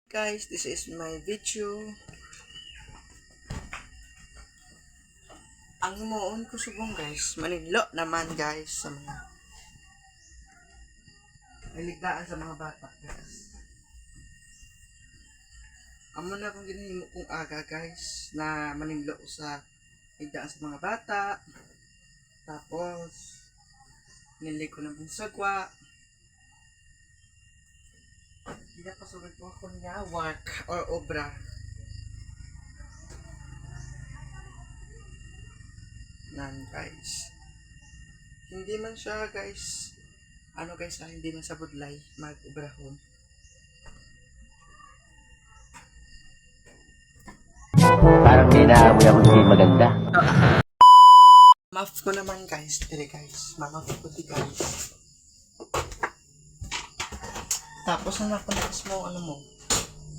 Guys, this is my video. Ang himuon ko subong guys, maninlo naman guys sa mga maligdaan sa mga bata guys. Amo na akong ginahimo kong aga guys na maninlo sa maligdaan sa mga bata. Tapos nili ko na mong sagwa. Pinapasugat ko ako niya work or obra. Nan guys. Hindi man siya guys. Hindi man sa budlay mag-obrahon. Parang tinaamoy ako hindi maganda. Maf ko naman guys. Dire guys. Mamaf ko di guys. Tapos na ako mo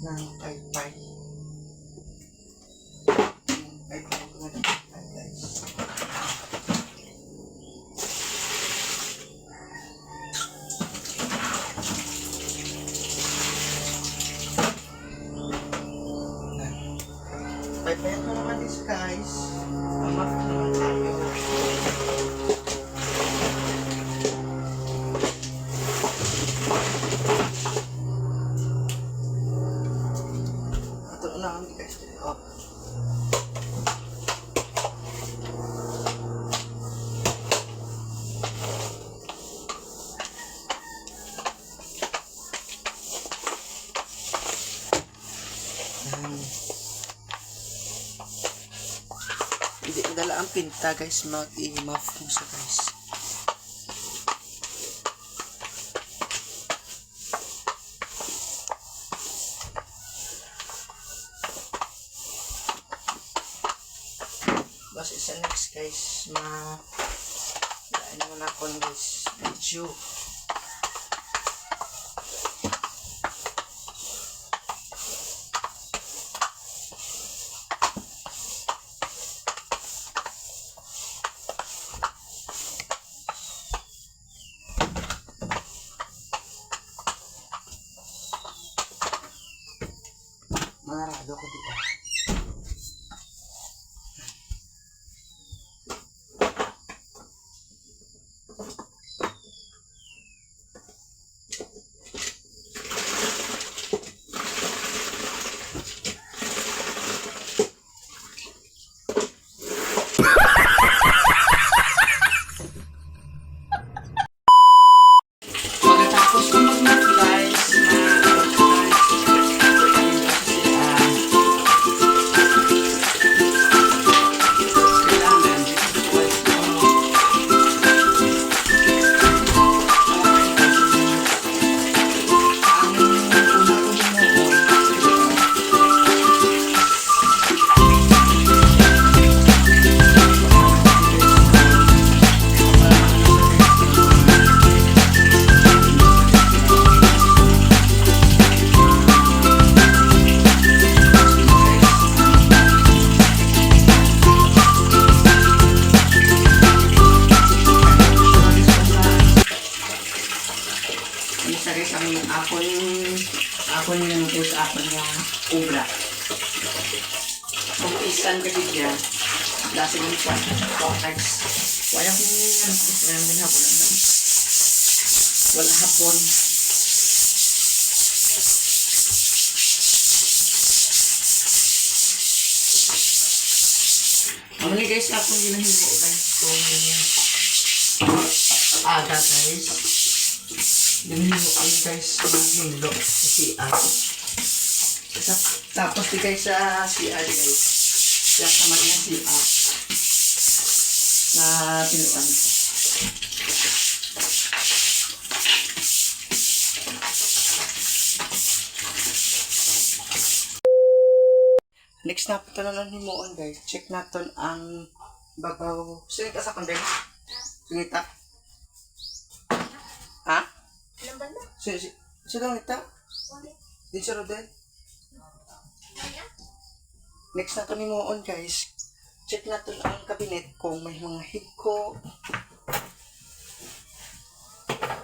ng pay-pay. Pay-pay ko na guys. Pay-pay ko naman this guys. Mamaf ko naman tayo. Hindi dala ang pinta guys, mag-i-muff mo siya guys. Basta isa next guys, daan mo na ako guys video. Manarado ko dito. Pagkatapos ko mag-nap guys, ako yung nanuto sa ako niya obra. Kung isan ka dyan, lasing yung siya, cortex. Wala kong hapon lang. Wala hapon. Mamali guys, akong ginahimo guys kung aga guys. Ginahimo kami guys ng hilo sa CR. Tapos di guys sa CR guys. Kaya sama niya CR. Na pinuan ko. Next na po na lang himuon guys. Check natin ang babaw. Sige ka sa kandeng. Sige ta. Ha? Ilang banda? Sino ita? Din siya Rodel. Next na ito ni Moon guys. Check natin ang kabinet kung may mga higko.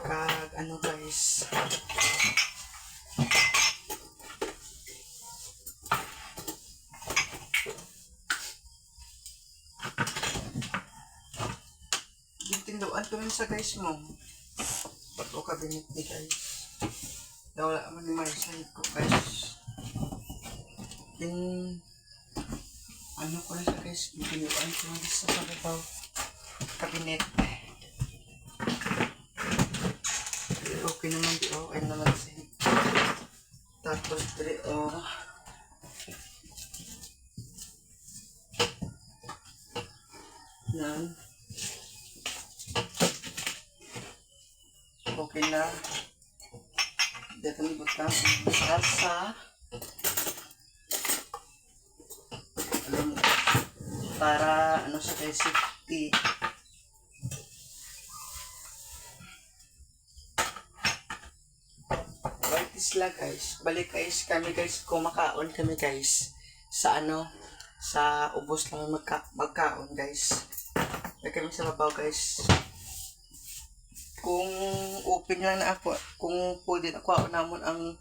Kag ano guys. sa guys mo. Ba't o kabinet ni guys. Wala man yung may side ko guys. Then, ano ko na siya guys, binuan ko na sa pagkabaw kabinet. Okay naman di okay naman siya. Tapos dire yan. Okay na. Dito ni butang sa alam mo, para ano sa kay safety. Balik isla guys. Balik guys kami guys. Kumakaon kami guys. Sa ano, sa ubos lang magkaon guys. Balik kami sa babaw guys. Kung open lang na ako, kung pwede na ako namon ang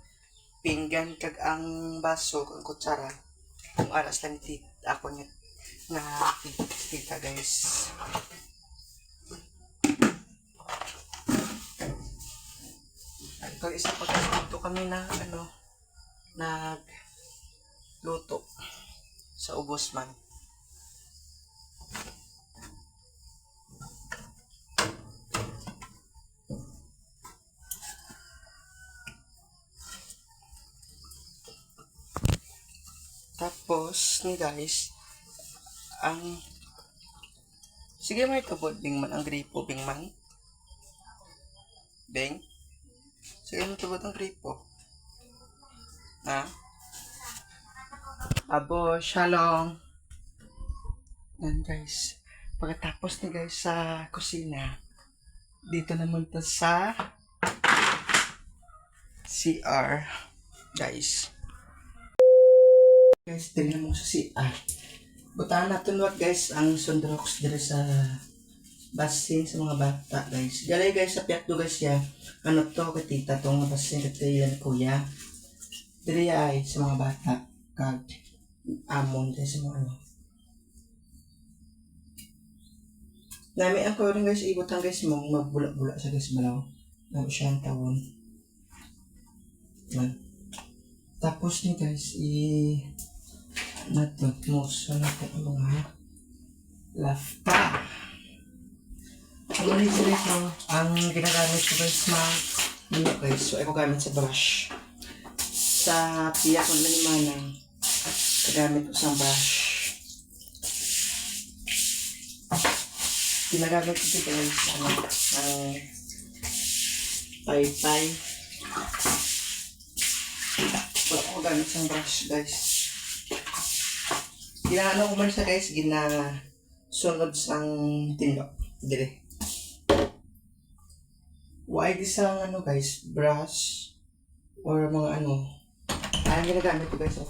pinggan kag ang baso kag kutsara. Kung aras lang ako nga tita guys. Ito isa pa guys, dito kami na ano nagluto sa ubos man. Tapos ni guys, ang sige may tubod bingman ang gripo bingman. Bing. Sige may tubod ang gripo. Ha? Abo, shalom. Yan guys. Pagkatapos ni guys sa kusina, dito naman to sa CR. Guys. Guys, tingnan mo sa CR. Butahan natin what guys, ang Sundrox dire sa basin sa mga bata guys. Galay guys sa piat do guys ya. Ano to kay tita tong basin kay yan kuya. Dire ay sa mga bata kag amon din sa mga ano. Nami ang rin guys ibutang guys mo magbulak-bulak sa guys balaw. Namo siya ang tawon. Man. Tapos ni guys natutmuso natin ang mga lafta. Ang ulit ito, ang ginagamit ko guys guys, so ako gamit sa brush. Sa piyak ng lalimanang, gagamit ko sa brush. Ginagamit ko dito guys, ang pay-pay. Wala ko gamit sa brush guys. Ginaano ko man siya guys, ginasunod sang tindok. Dire. Why di sang ano guys, brush or mga ano. Ang ginagamit ko guys.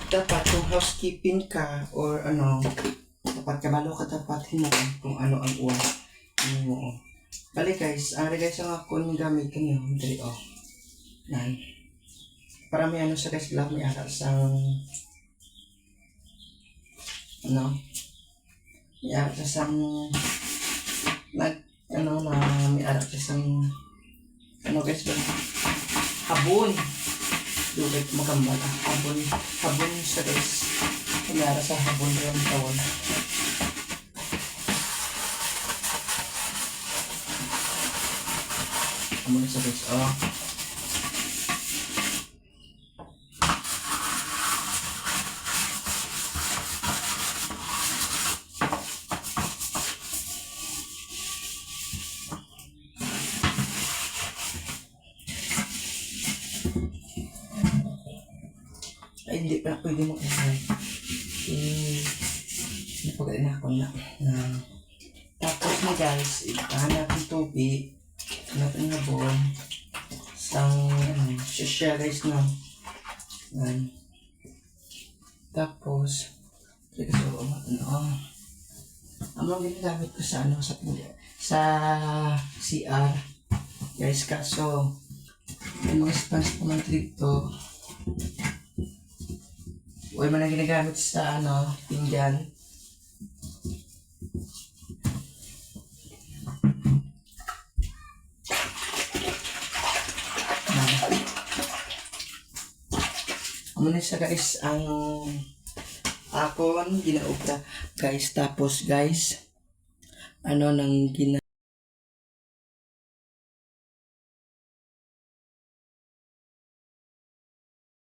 Dapat kung housekeeping ka or ano, dapat kabalo ka dapat hinuon kung ano ang uwan mo. Balik guys, ang guys ang ako yung gamitin nyo, dali yan. Para may ano sa guys lang, may aral sang ano, may aral sa sang may aral sa sang ano guys ba? Habon. Dugay magambala. Habon sa guys. May aral sa habon yung tawon. Muna sa guys, ay hindi pa pwede mo kasi napagain ako na tapos na guys, itahan natin tubig natin na bon sang siya guys no yan. Tapos ang mga ginagamit ko sa ano sa CR Guys, kaso, may mga sponge pa man dito. Huwag man ang ginagamit sa pinggan. Muna siya guys ang akon ginaugta guys, tapos guys nang